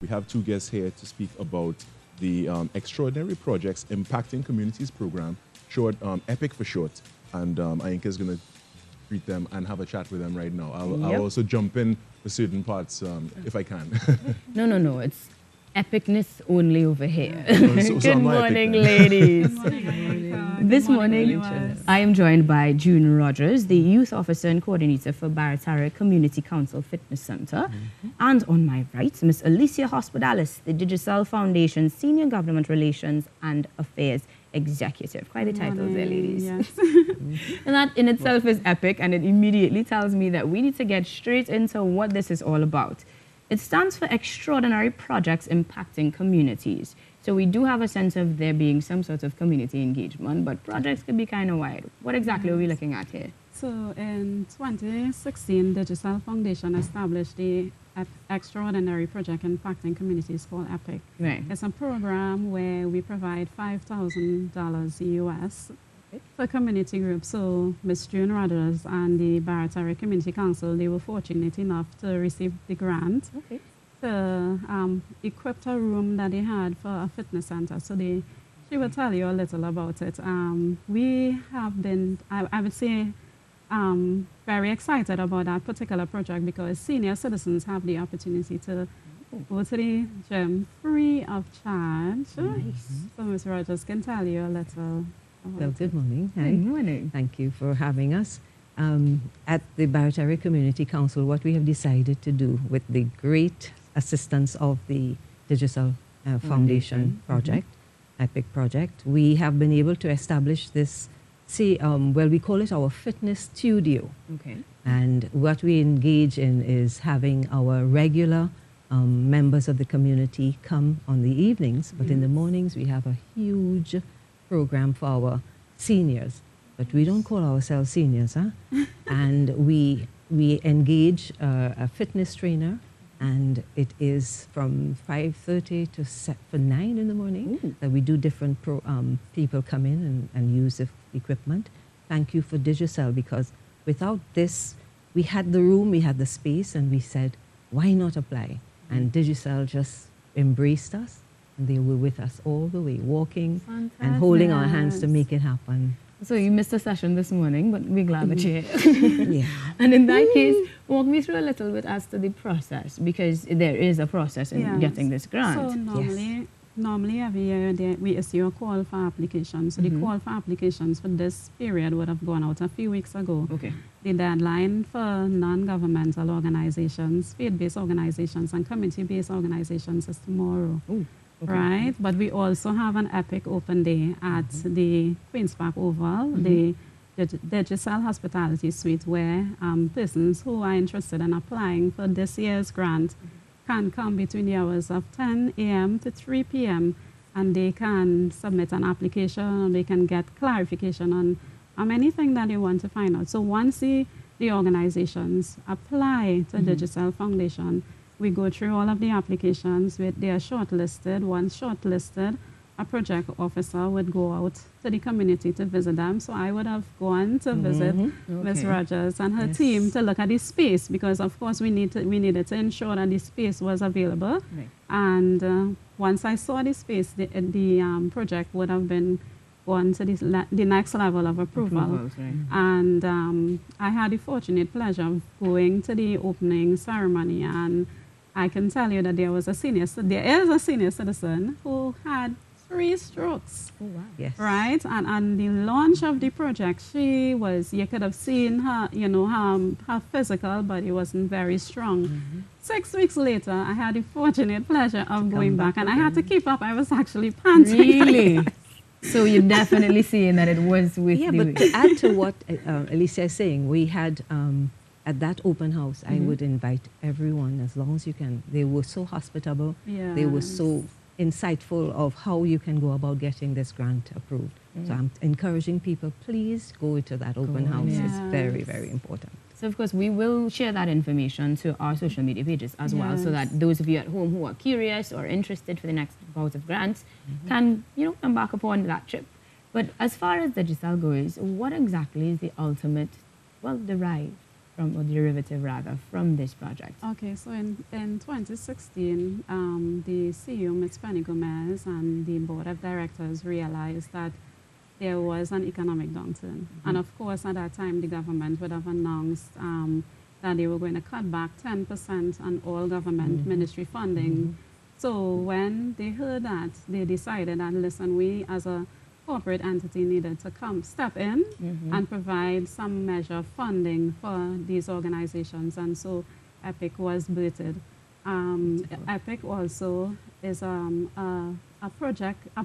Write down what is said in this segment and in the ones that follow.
We have two guests here to speak about the Extraordinary Projects Impacting Communities program, short EPIC for short. And Ainka is going to greet them and have a chat with them right now. I'll also jump in for certain parts if I can. No. It's epicness only over here. So Good morning, ladies. This morning, I am joined by June Rogers, the Youth Officer and Coordinator for Barataria Community Council Fitness Center. And on my right, Miss Alicia Hospedales, the Digicel Foundation Senior Government Relations and Affairs Executive. Quite the titles there, ladies. Yes. And that in itself is epic, and it immediately tells me that we need to get straight into what this is all about. It stands for Extraordinary Projects Impacting Communities. So we do have a sense of there being some sort of community engagement, but projects could be kind of wide. What exactly are we looking at here? So in 2016, Digicel Foundation established the Extraordinary Project Impacting Communities called E.P.I.C. Right. It's a program where we provide $5,000 US for community groups. So Ms. June Rogers and the Barataria Community Council, they were fortunate enough to receive the grant to equip a room that they had for a fitness center. So she will tell you a little about it. We have been, I would say, very excited about that particular project because senior citizens have the opportunity to go to the gym free of charge. Nice. So Ms. Rogers can tell you a little. Well, good morning. Hi. Good morning. Thank you for having us. At the Barataria Community Council, what we have decided to do with the great assistance of the Digicel Foundation project, E.P.I.C project, we have been able to establish this, well, we call it our fitness studio. Okay. And what we engage in is having our regular members of the community come on the evenings, but in the mornings we have a huge program for our seniors. But we don't call ourselves seniors, huh? And we engage a fitness trainer, and it is from 5:30 to 9 in the morning that we do different people come in and use the equipment. Thank you for Digicel, because without this, we had the room, we had the space, and we said, why not apply? And Digicel just embraced us, and they were with us all the way, walking and holding our hands to make it happen. So you missed a session this morning, but we're glad that you're here. Yeah. And in that case, walk me through a little bit as to the process, because there is a process in getting this grant. So normally every year we issue a call for applications. So the call for applications for this period would have gone out a few weeks ago. Okay. The deadline for non-governmental organizations, faith-based organizations, and community-based organizations is tomorrow. Ooh. Okay. Right, but we also have an EPIC open day at the Queen's Park Oval, the Digicel Hospitality Suite, where persons who are interested in applying for this year's grant can come between the hours of 10 a.m. to 3 p.m. and they can submit an application, they can get clarification on anything that they want to find out. So once the organizations apply to Digicel Foundation, we go through all of the applications. They are shortlisted. Once shortlisted, a project officer would go out to the community to visit them. So I would have gone to visit Ms. Rogers and her team to look at the space, because of course we needed to ensure that the space was available. Right. And once I saw the space, the project would have been gone to the next level of approval. And I had the fortunate pleasure of going to the opening ceremony, and I can tell you that there is a senior citizen who had 3 strokes. Oh, wow. Yes. Right? And the launch of the project, you could have seen her, her physical body wasn't very strong. 6 weeks later, I had the fortunate pleasure of going back, and I had to keep up. I was actually panting. Really? So you're definitely seeing that it was with Yeah, the... but to add to what Alicia is saying, we had, at that open house, I would invite everyone as long as you can. They were so hospitable. Yes. They were so insightful of how you can go about getting this grant approved. So I'm encouraging people, please go to that open house. It's very, very important. So, of course, we will share that information to our social media pages as well, so that those of you at home who are curious or interested for the next bout of grants can, embark upon that trip. But as far as Digicel goes, what exactly is the ultimate, the drive from, or derivative rather, from this project? Okay, so in 2016, the CEO, Ms. Penny Gomez, and the board of directors realized that there was an economic downturn. And of course, at that time, the government would have announced that they were going to cut back 10% on all government ministry funding. So when they heard that, they decided that, listen, we as a corporate entity needed to step in and provide some measure of funding for these organizations. And so E.P.I.C was birthed. E.P.I.C also is a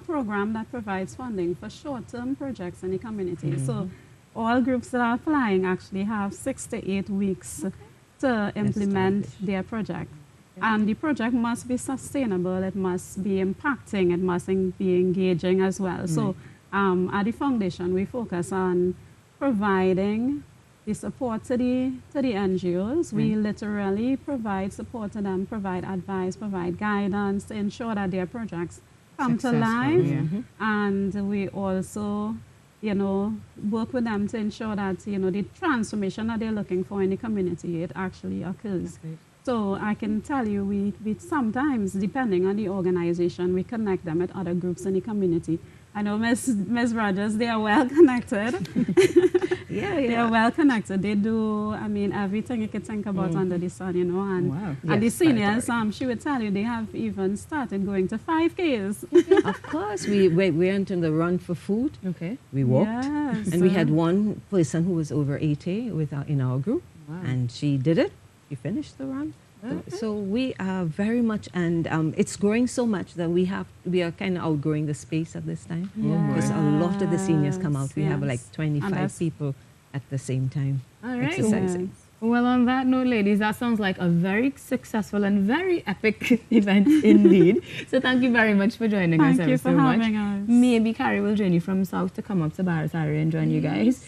program that provides funding for short-term projects in the community. So all groups that are applying actually have 6 to 8 weeks to implement their project. And the project must be sustainable, it must be impacting, it must be engaging as well. So at the foundation, we focus on providing the support to the NGOs. We literally provide support to them, provide advice, provide guidance to ensure that their projects come to life. And we also, work with them to ensure that, the transformation that they're looking for in the community, it actually occurs. So I can tell you, we sometimes, depending on the organization, we connect them with other groups in the community. I know Ms. Rogers, they are well connected. They are well connected. They do, everything you could think about under the sun, And, and the seniors, she would tell you, they have even started going to 5Ks. Of course, we went on the run for food. Okay. We walked. And we had one person who was over 80 in our group. And she did it. She finished the run. So we are very much, and it's growing so much that we are kind of outgrowing the space at this time. Because a lot of the seniors come out. We have like 25 people at the same time exercising. Well, on that note, ladies, that sounds like a very successful and very epic event indeed. So thank you very much for joining us. Thank you for having us. Maybe Carrie will join you from South to come up to Barataria and join you guys.